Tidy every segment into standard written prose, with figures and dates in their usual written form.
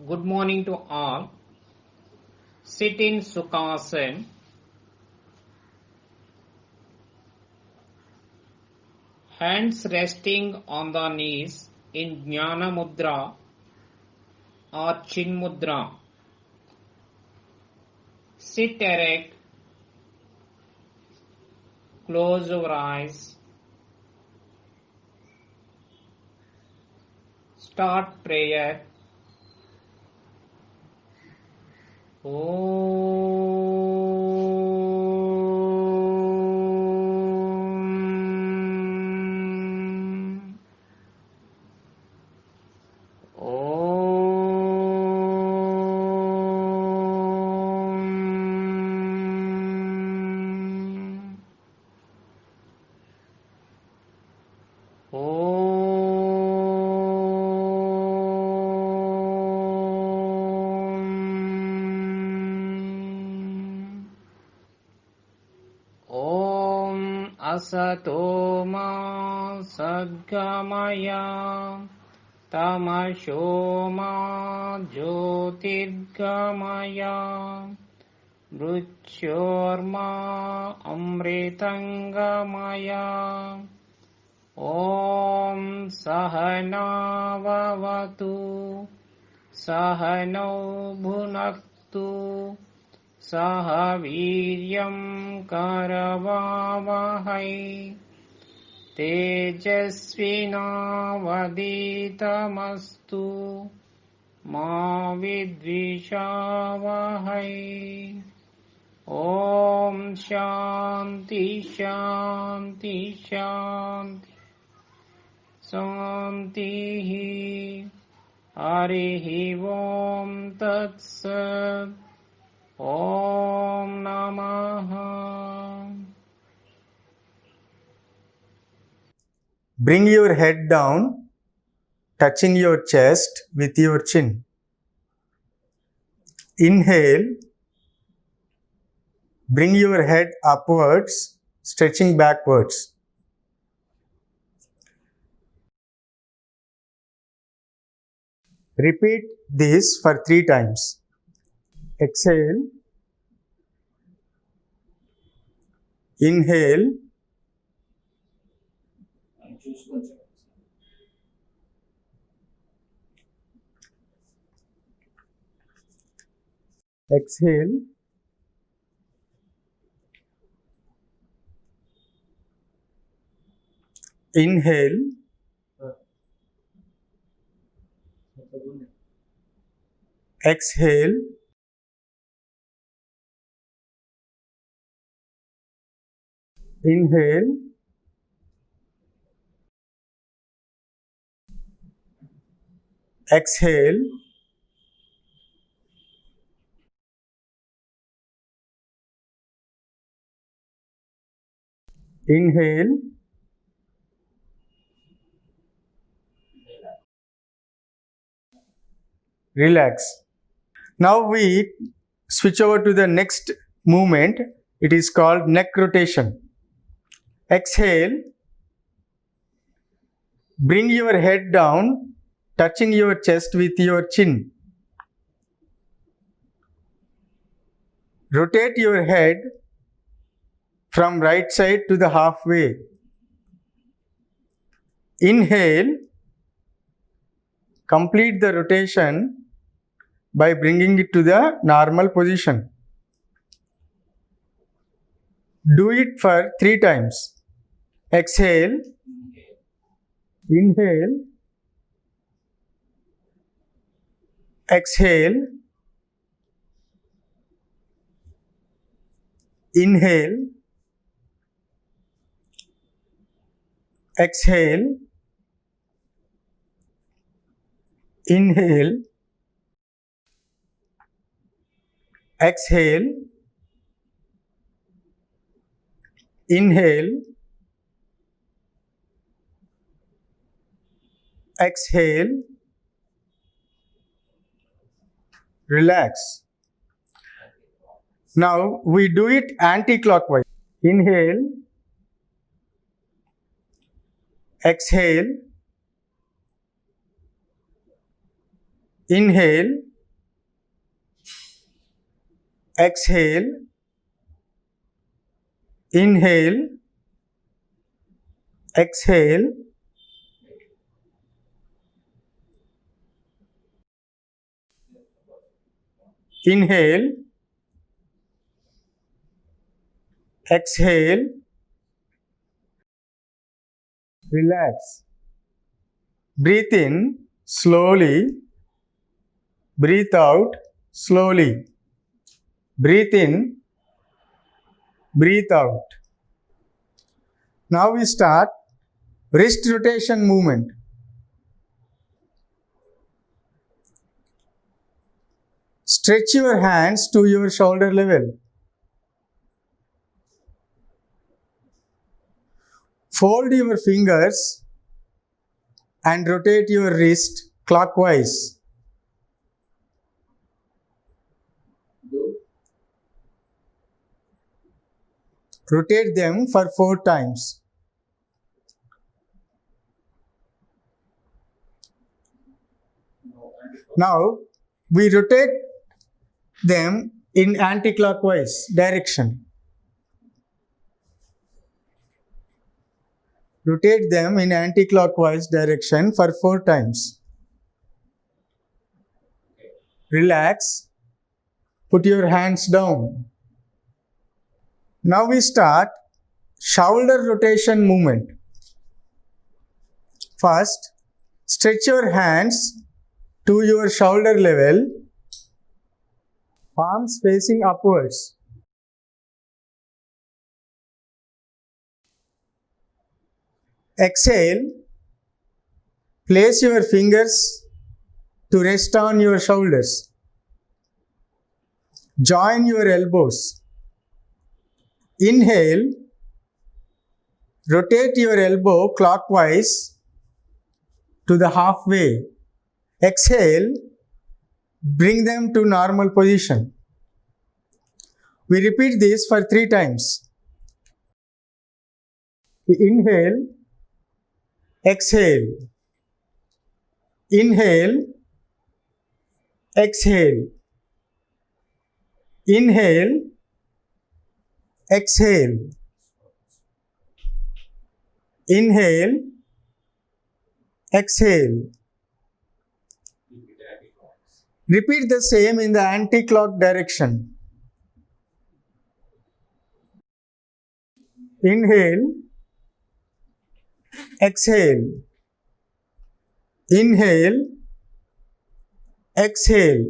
Good morning to all. Sit in Sukhasana. Hands resting on the knees in Jnana Mudra or Chin Mudra. Sit erect. Close your eyes. Start prayer. Asato ma sadgamaya tamasho ma jyotirgamaya mrityorma amritangamaya Om Sahana Vavatu Sahano Bhunaktu Saha Viryam Karavavahai Tejasvinavaditamastu Ma Vidvishavahai Om Shanti Shanti Shanti Santihi Harihi Om Tat Sat Om Namaha. Bring your head down, touching your chest with your chin. Inhale. Bring your head upwards, stretching backwards. Repeat this for 3 times. Exhale. Inhale. Exhale. Inhale. Exhale. Inhale. Exhale. Inhale. Relax. Now we switch over to the next movement. It is called neck rotation. Exhale. Bring your head down, touching your chest with your chin. Rotate your head from right side to the halfway. Inhale. Complete the rotation by bringing it to the normal position. Do it for 3 times. Exhale. Inhale. Exhale. Inhale. Exhale. Inhale. Exhale. Inhale. Exhale. Relax. Now we do it anti-clockwise. Inhale. Exhale. Inhale. exhale, inhale, exhale, inhale, exhale, relax. Breathe in slowly, breathe out slowly. Breathe in, breathe out. Now we start wrist rotation movement. Stretch your hands to your shoulder level. Fold your fingers and rotate your wrist clockwise. Rotate them for 4 times. Now we rotate them in anti-clockwise direction. Rotate them in anti-clockwise direction for 4 times. Relax. Put your hands down. Now we start shoulder rotation movement. First, stretch your hands to your shoulder level, palms facing upwards. Exhale, place your fingers to rest on your shoulders. Join your elbows. Inhale, rotate your elbow clockwise to the halfway. Exhale, bring them to normal position. We repeat this for 3 times. We inhale, exhale, inhale, exhale, inhale, exhale, inhale, exhale. Repeat the same in the anti-clock direction. Inhale, exhale, inhale, exhale,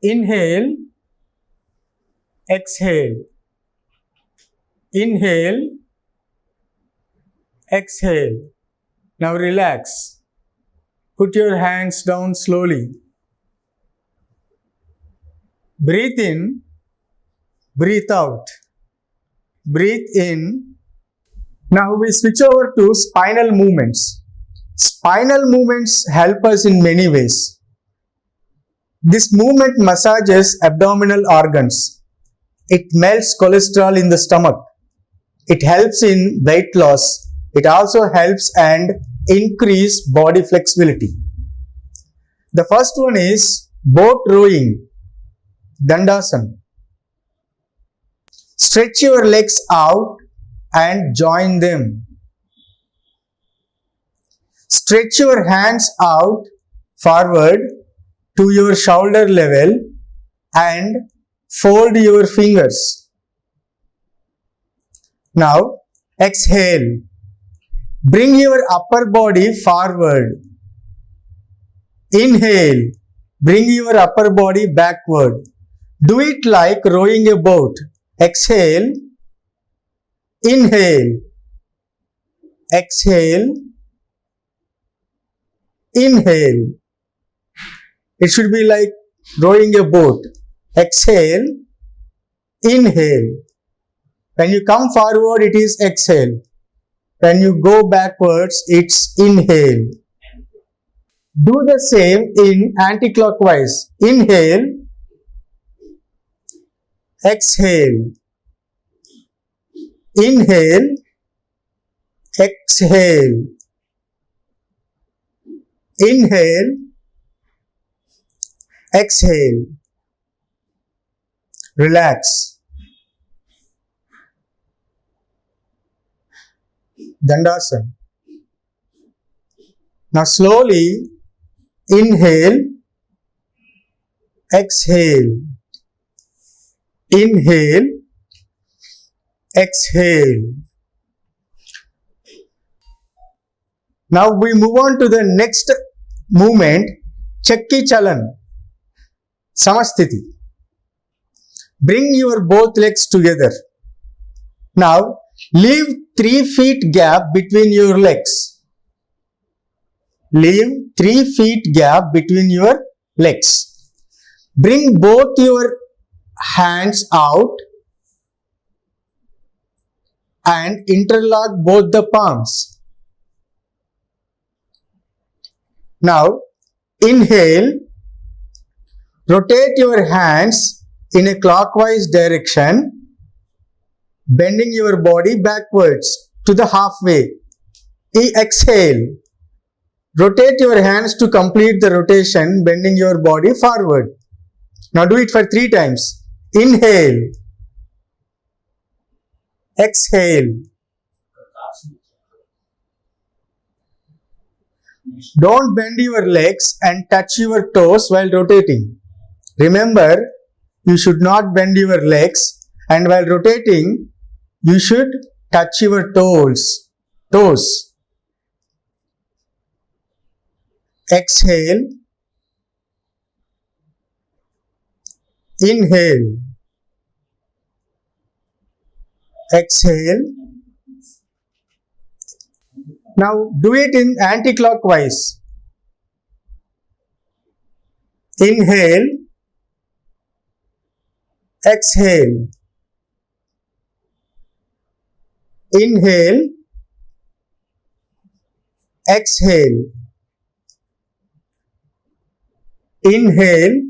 inhale, exhale, inhale, exhale. Now relax. Put your hands down slowly. Breathe in, breathe out. Breathe in. Now we switch over to spinal movements. Spinal movements help us in many ways. This movement massages abdominal organs. It melts cholesterol in the stomach. It helps in weight loss. It also helps and increase body flexibility. The first one is boat rowing, Dandasana. Stretch your legs out and join them. Stretch your hands out forward to your shoulder level and fold your fingers. Now exhale. Bring your upper body forward. Inhale. Bring your upper body backward. Do it like rowing a boat. Exhale. Inhale. Exhale. Inhale. It should be like rowing a boat. Exhale. Inhale. When you come forward, it is exhale. When you go backwards, it's inhale. Do the same in anti-clockwise. Inhale. Exhale. Inhale. Exhale. Inhale. Exhale. Relax. Dandasana. Now slowly inhale, exhale. Inhale, exhale. Now we move on to the next movement, Chakki Chalan, Samasthiti. Bring your both legs together. Now leave 3 feet gap between your legs. Leave 3 feet gap between your legs. Bring both your hands out and interlock both the palms. Now inhale, rotate your hands in a clockwise direction, bending your body backwards to the halfway. Exhale, rotate your hands to complete the rotation, bending your body forward. Now do it for 3 times. Inhale, exhale. Don't bend your legs and touch your toes while rotating. Remember, you should not bend your legs, and while rotating, you should touch your toes. Exhale, inhale, exhale. Now do it in anti-clockwise. Inhale, exhale. Inhale, exhale. Inhale,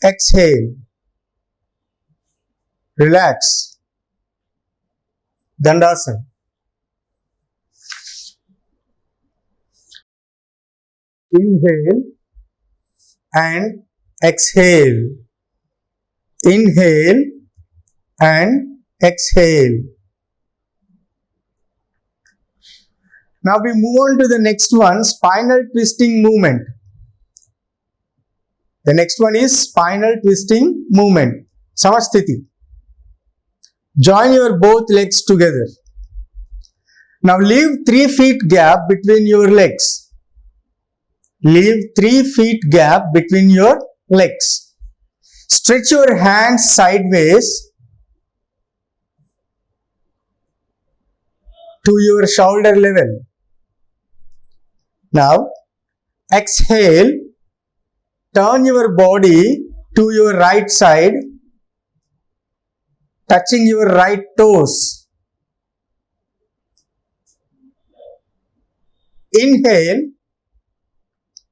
exhale. Relax. Dandasana. Inhale and exhale. Inhale and exhale. Now we move on to the next one, spinal twisting movement. The next one is spinal twisting movement, Samasthiti. Join your both legs together. Now leave 3 feet gap between your legs. Leave 3 feet gap between your legs. Stretch your hands sideways to your shoulder level. Now exhale, turn your body to your right side, touching your right toes. Inhale,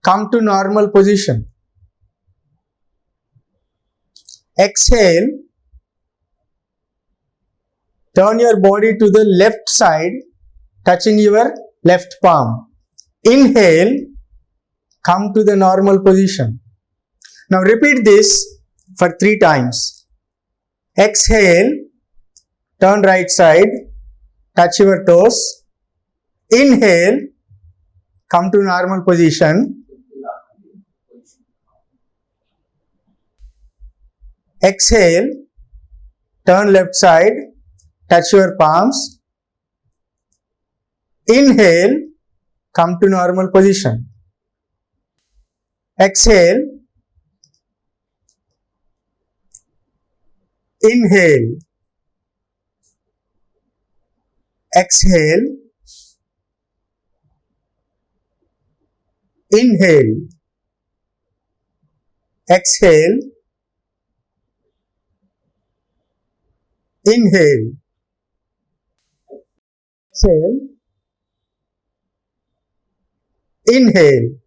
come to normal position. Exhale, turn your body to the left side, touching your left palm. Inhale, come to the normal position. Now repeat this for 3 times. Exhale, turn right side, touch your toes. Inhale, come to normal position. Exhale, turn left side, touch your palms. Inhale, come to normal position. Exhale, inhale, exhale, inhale, exhale, inhale, exhale, inhale.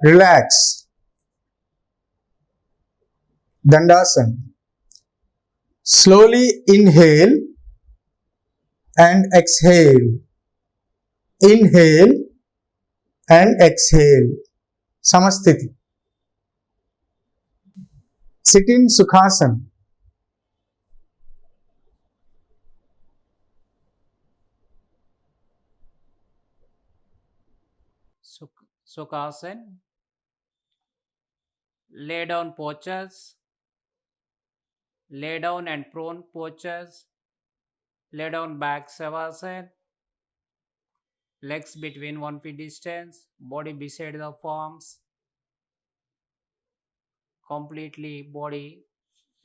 Relax. Dandasana. Slowly inhale and exhale. Inhale and exhale. Samasthiti. Sit in Sukhasana. Sukhasana. Lay down postures. Lay down and prone postures. Lay down back Savasana. Legs between 1 feet distance. Body beside the palms. Completely body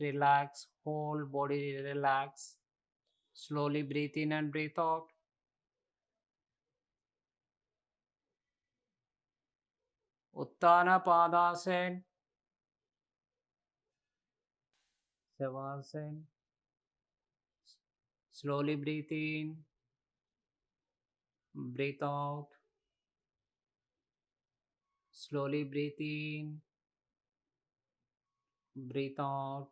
relax. Whole body relax. Slowly breathe in and breathe out. Uttana Padasana. Savasana. Slowly breathe in. Breathe out. Slowly breathe in. Breathe out.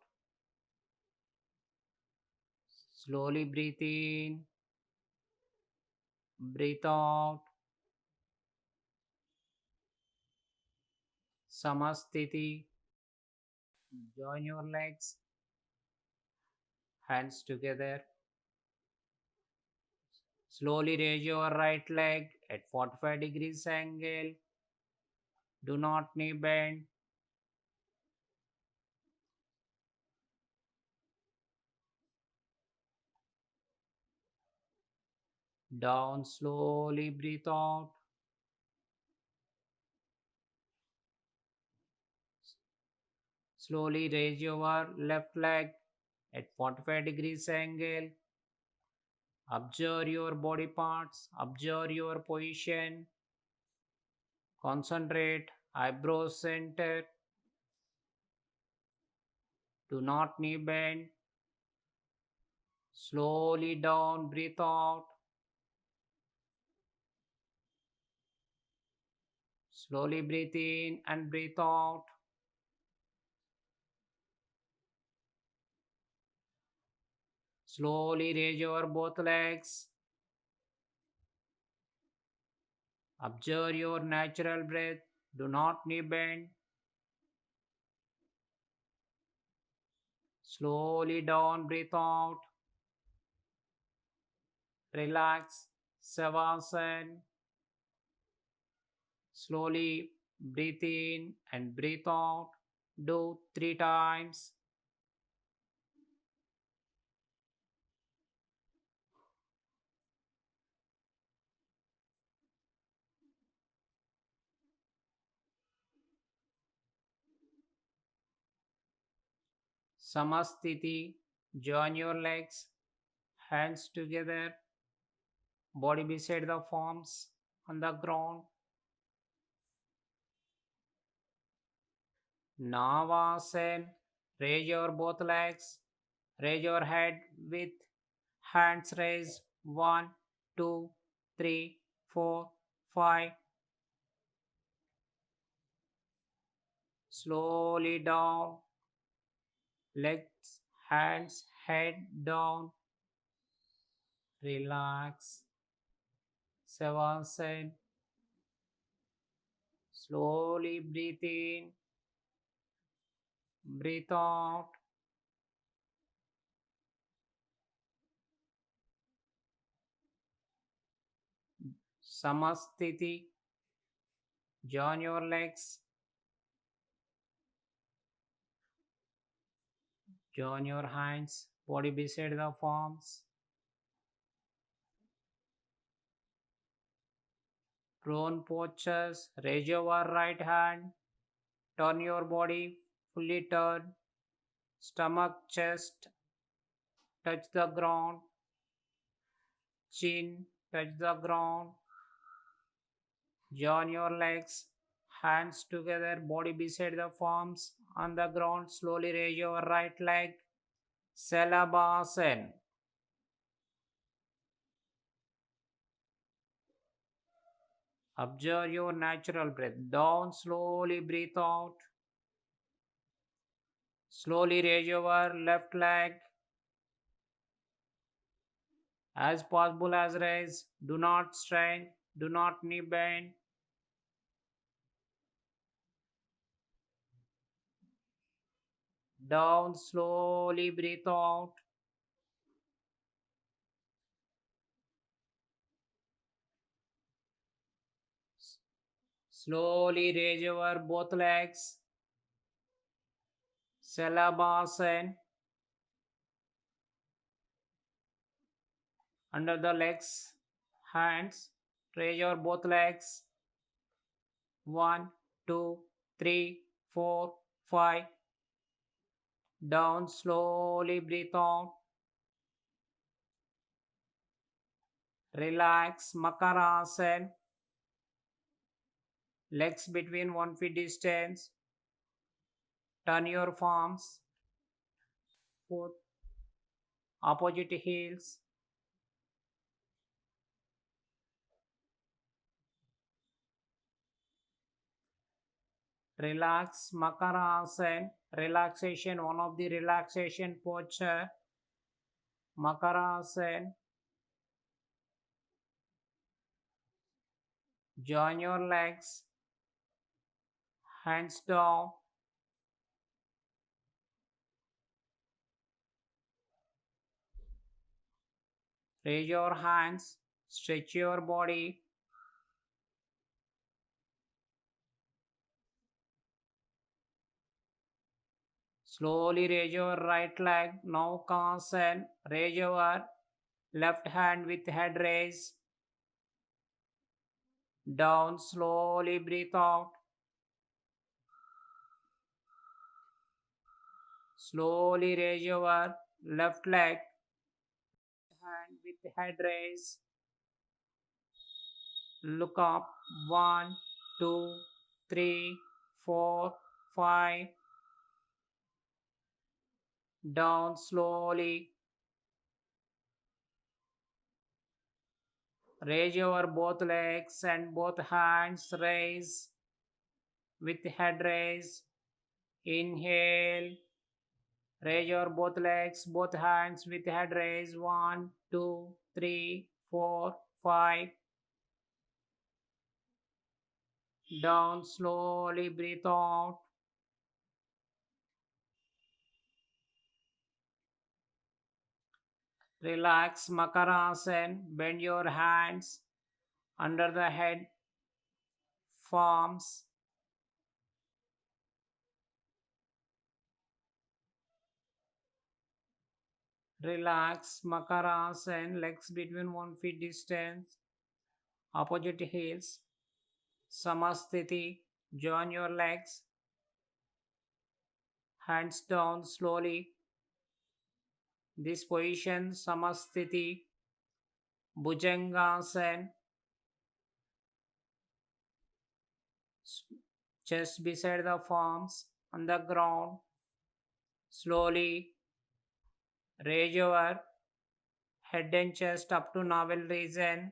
Slowly breathe in. Breathe out. Samastiti. Join your legs. Hands together. Slowly raise your right leg at 45 degrees angle. Do not knee bend. Down, slowly breathe out. Slowly raise your left leg at 45 degrees angle. Observe your body parts. Observe your position. Concentrate. Eyebrows center. Do not knee bend. Slowly down, breathe out. Slowly breathe in and breathe out. Slowly raise your both legs. Observe your natural breath. Do not knee bend. Slowly down, breathe out. Relax. Savasana. Slowly breathe in and breathe out. Do 3 times. Samastiti. Join your legs. Hands together. Body beside the palms on the ground. Navasana. Raise your both legs. Raise your head with hands raised. 1, 2, 3, 4, 5. Slowly down. Legs, hands, head down. Relax. Savasana. Slowly breathe in. Breathe out. Samastiti. Join your legs. Join your hands. Body beside the palms. Prone postures. Raise your right hand. Turn your body. Fully turn. Stomach, chest. Touch the ground. Chin. Touch the ground. Join your legs. Hands together. Body beside the palms. On the ground. Slowly raise your right leg. Salabhasana. Observe your natural breath. Down, slowly breathe out. Slowly raise your left leg. As possible as raise. Do not strain. Do not knee bend. Down, slowly breathe out. Slowly raise your both legs. Shalabhasana. Under the legs, hands. Raise your both legs. 1, 2, 3, 4, 5. Down, slowly breathe out. Relax, Makarasana. Legs between 1 feet distance. Turn your palms. Foot. Opposite heels. Relax, Makarasana. Relaxation, one of the relaxation posture. Makarasana. Join your legs. Hands down. Raise your hands. Stretch your body. Slowly raise your right leg. Now Kansan. Raise your left hand with head raise. Down. Slowly breathe out. Slowly raise your left leg. Hand with head raise. Look up. 1, 2, 3, 4, 5. Down slowly. Raise your both legs and both hands raise with head raise. Inhale. Raise your both legs, both hands with head raise. 1, 2, 3, 4, 5. Down slowly, breathe out. Relax, Makarasana. Bend your hands under the head, palms. Relax, Makarasana. Legs between 1 feet distance. Opposite heels. Samasthiti. Join your legs. Hands down slowly. This position, Samasthiti. Bhujangasana. Chest beside the palms on the ground. Slowly raise your head and chest up to navel region.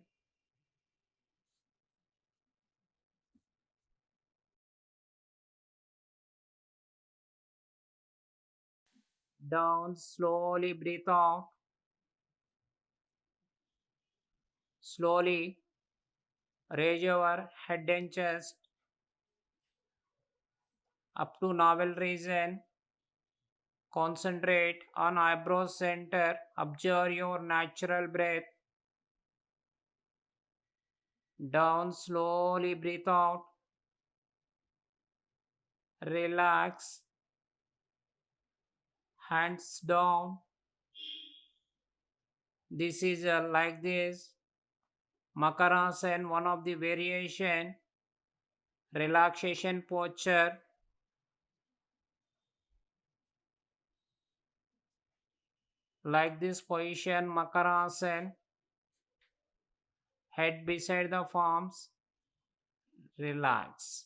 Down, slowly breathe out. Slowly raise your head and chest up to navel region. Concentrate on eyebrow center. Observe your natural breath. Down, slowly breathe out. Relax. Hands down. This is like this. Makarasana, one of the variation. Relaxation posture. Like this position, Makarasana. Head beside the palms. Relax.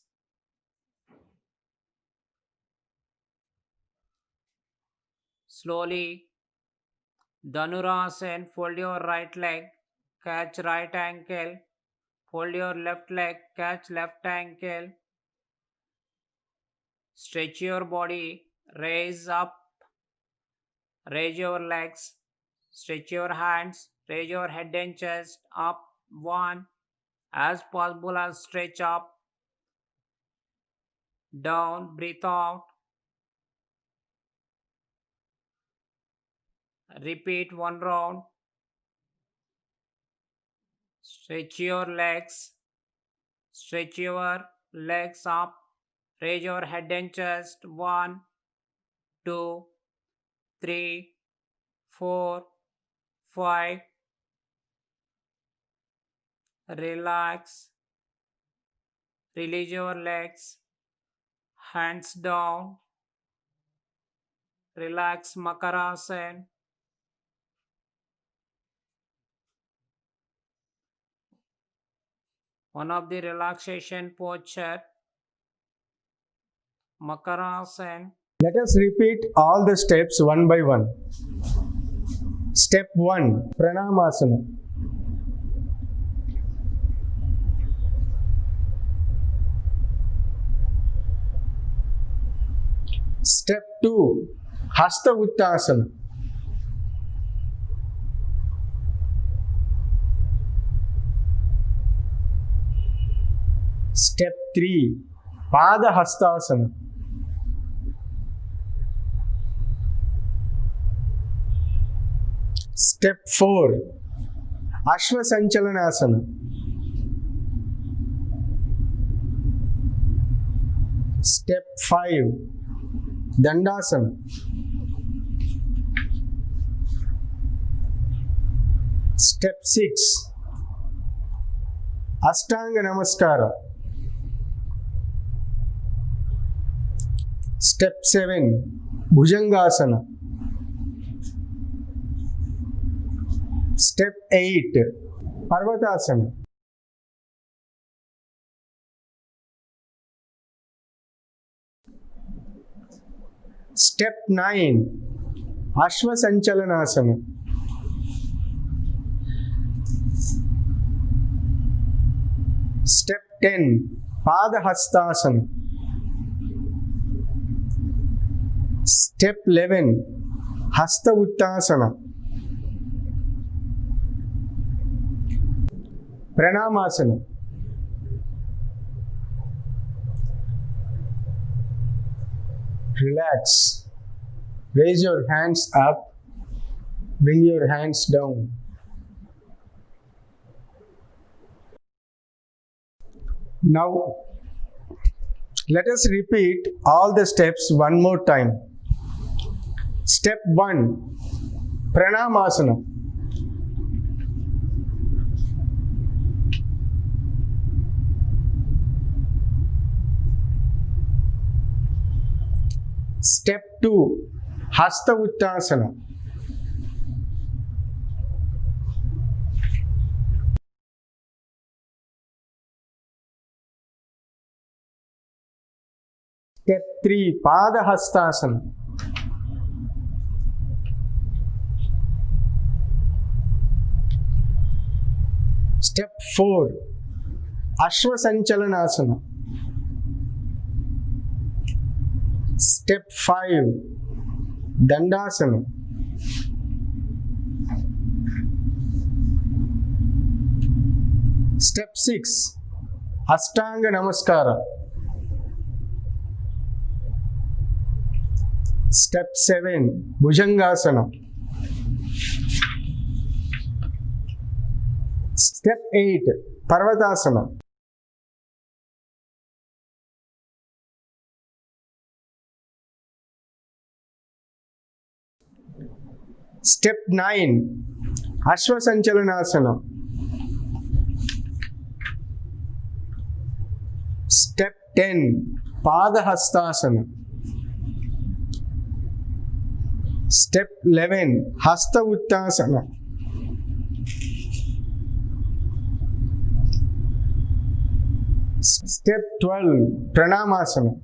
Slowly, Dhanurasana. Fold your right leg. Catch right ankle. Fold your left leg. Catch left ankle. Stretch your body. Raise up. Raise your legs. Stretch your hands. Raise your head and chest up. 1. As possible as stretch up. Down. Breathe out. Repeat one round. Stretch your legs. Stretch your legs up. Raise your head and chest. 1, 2, 3, 4, 5. Relax. Release your legs. Hands down. Relax Makarasana. One of the relaxation posture. Makarasana. Let us repeat all the steps one by one. Step 1, Pranamasana. Step 2, Hasta Uttasana. Step 3, Pada Hastasana. Step 4, Ashwasanchalanasana. Step 5, Dandasana. Step 6, Ashtanga Namaskara. Step 7, Bhujangasana. Step 8, Parvatasana. Step 9, Ashwasanchalanasana. Step 10, Padahastasana. Step 11, Hasta Uttasana. Pranamasana. Relax. Raise your hands up. Bring your hands down. Now, let us repeat all the steps one more time. Step 1, Pranamasana. Step 2, Hasta Uttasana. Step 3, Padahastasana. Step 4, Ashwasanchalanasana. Step 5, Dandasana. Step 6, Ashtanga Namaskara. Step 7, Bhujangasana. Step 8, Parvatasana. Step 9, Ashwasanchalanasana. Step 10, Padahastasana. Step 11, Hasta Uttasana. Step 12, Pranamasana.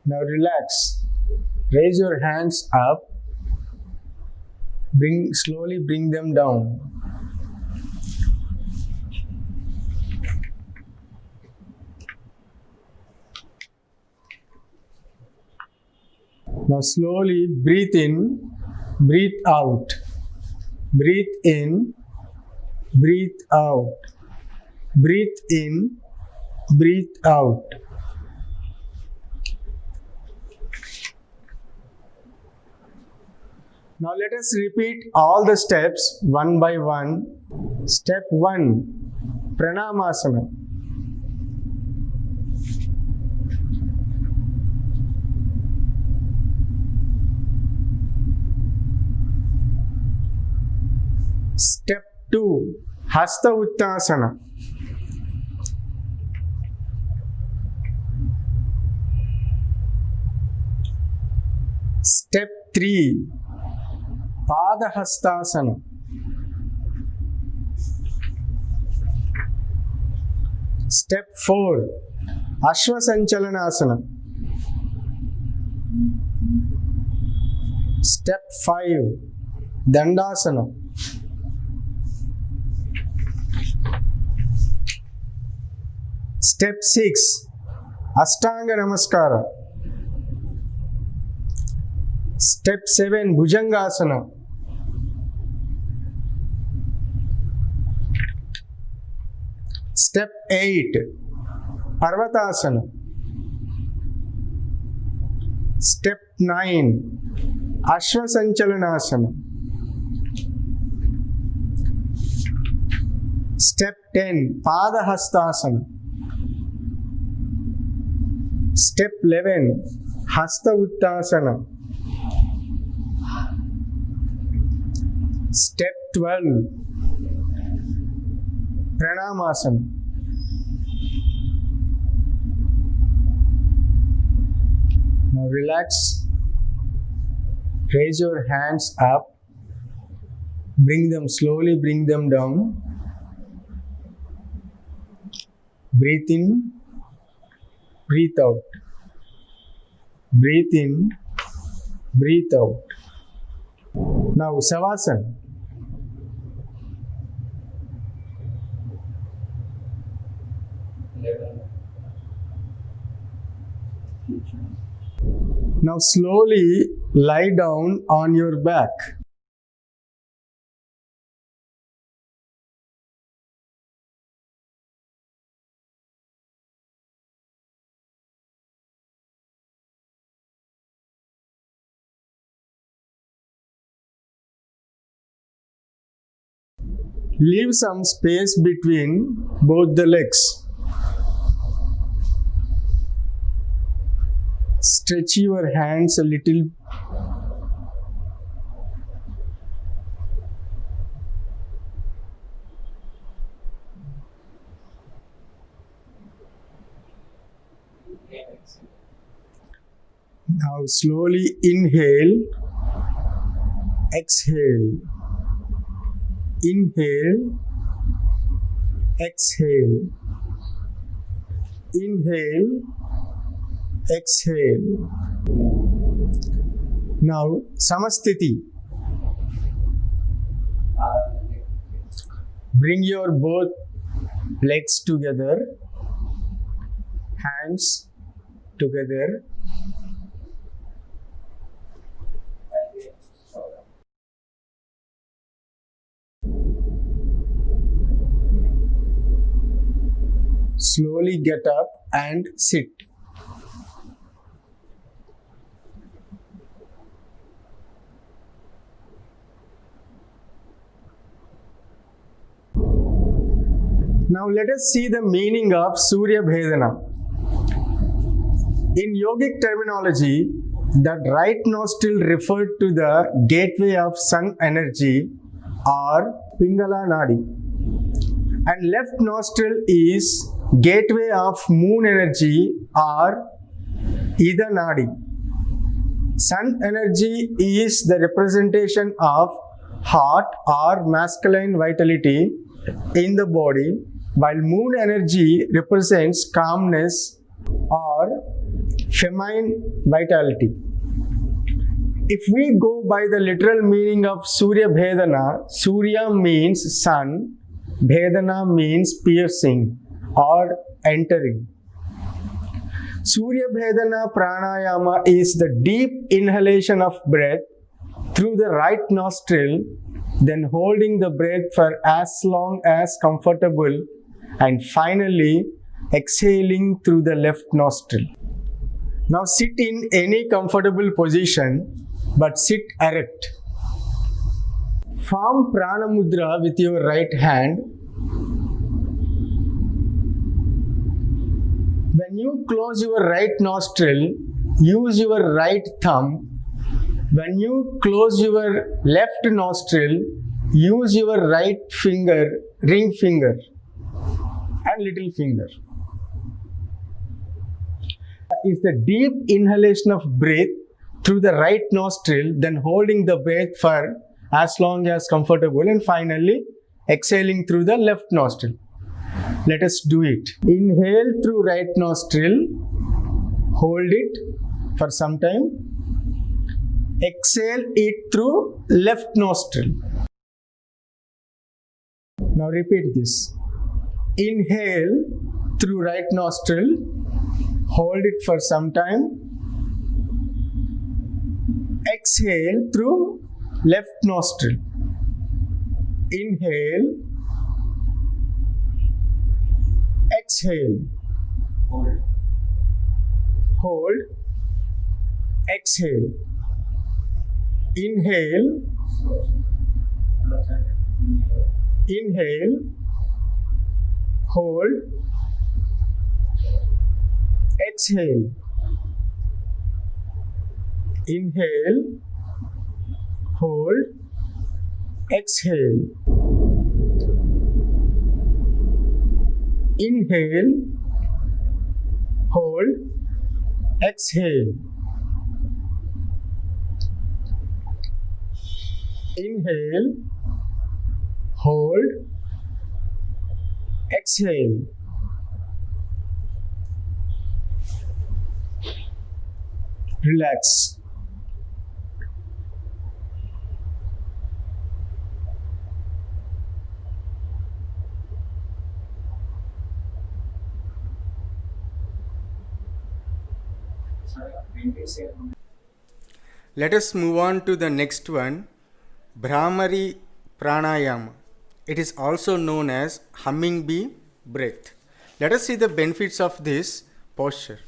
Now relax. Raise your hands up. Slowly bring them down. Now slowly breathe in, breathe out. Breathe in, breathe out. Breathe in, breathe out. Now let us repeat all the steps one by one. Step 1, Pranamasana. Step 2, Hasta Uttanasana. Step 3, Padahastasana. Step 4, Ashwasanchalanasana. Step 5, Dandasana. Step 6, Ashtanga Namaskara. Step 7, Bhujangasana. Step 8, Parvatasana. Step 9, Ashwasanchalanasana. Step 10, Padahastasana. Step 11, Hasta Uttasana. Step 12, Pranamasana. Now relax. Raise your hands up. Bring them slowly, bring them down. Breathe in, breathe out. Breathe in, breathe out. Now Savasana. Now slowly lie down on your back. Leave some space between both the legs. Stretch your hands a little. Now slowly inhale, exhale. Inhale, exhale. Inhale, exhale. Now Samasthiti. Bring your both legs together, hands together. Slowly get up and sit. Now let us see the meaning of Surya Bhedana. In yogic terminology, the right nostril referred to the gateway of sun energy or Pingala Nadi, and left nostril is gateway of moon energy or Ida Nadi. Sun energy is the representation of heart or masculine vitality in the body, while moon energy represents calmness or feminine vitality. If we go by the literal meaning of Surya Bhedana, Surya means sun, Bhedana means piercing or entering. Surya Bhedana Pranayama is the deep inhalation of breath through the right nostril, then holding the breath for as long as comfortable, and finally exhaling through the left nostril. Now sit in any comfortable position, but sit erect. Form Prana Mudra with your right hand. When you close your right nostril, use your right thumb. When you close your left nostril, use your right finger, ring finger, and little finger. Is the deep inhalation of breath through the right nostril, then holding the breath for as long as comfortable, and finally exhaling through the left nostril. Let us do it. Inhale through right nostril, hold it for some time. Exhale it through left nostril. Now repeat this. Inhale through right nostril, hold it for some time. Exhale through left nostril. Inhale. Exhale. Hold. Exhale. Inhale. Inhale. Hold. Exhale. Inhale. Hold. Exhale. Inhale. Hold. Exhale. Inhale. Hold. Exhale. Relax. Let us move on to the next one, Bhramari Pranayama. It is also known as humming bee breath. Let us see the benefits of this posture.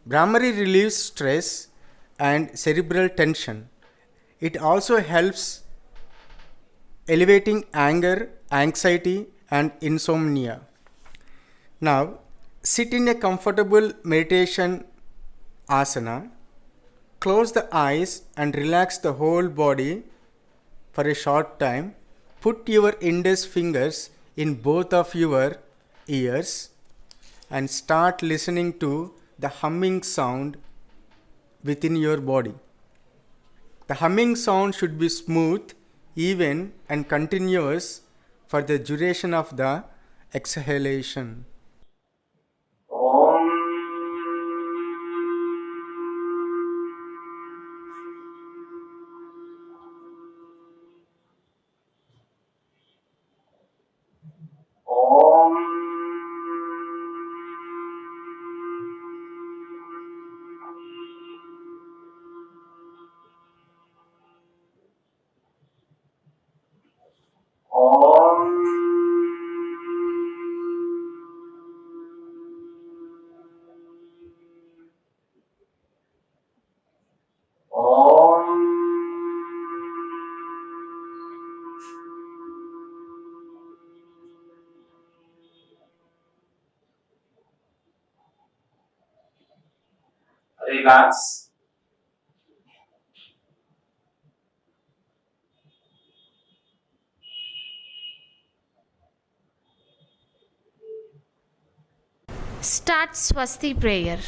Bhramari relieves stress and cerebral tension. It also helps elevating anger, anxiety, and insomnia. Now, sit in a comfortable meditation asana. Close the eyes and relax the whole body for a short time. Put your index fingers in both of your ears and start listening to the humming sound within your body. The humming sound should be smooth, even, and continuous for the duration of the exhalation. Relax. Start Swasti prayer.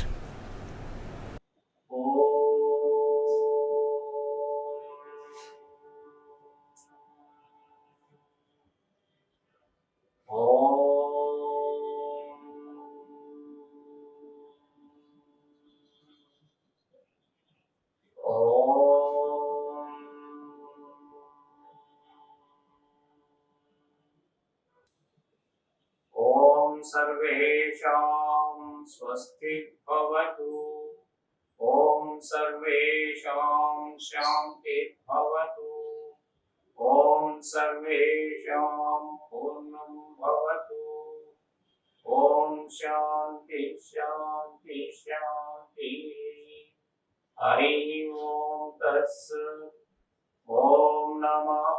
ॐ सर्वेषां स्वस्ति भवतु। ॐ सर्वेषां शान्ति भवतु। ॐ सर्वेषां पूर्णं भवतु। ॐ शान्ति शान्ति शान्ति। हरि ओम तत्सत्। ॐ नमः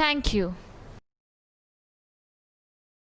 Thank you.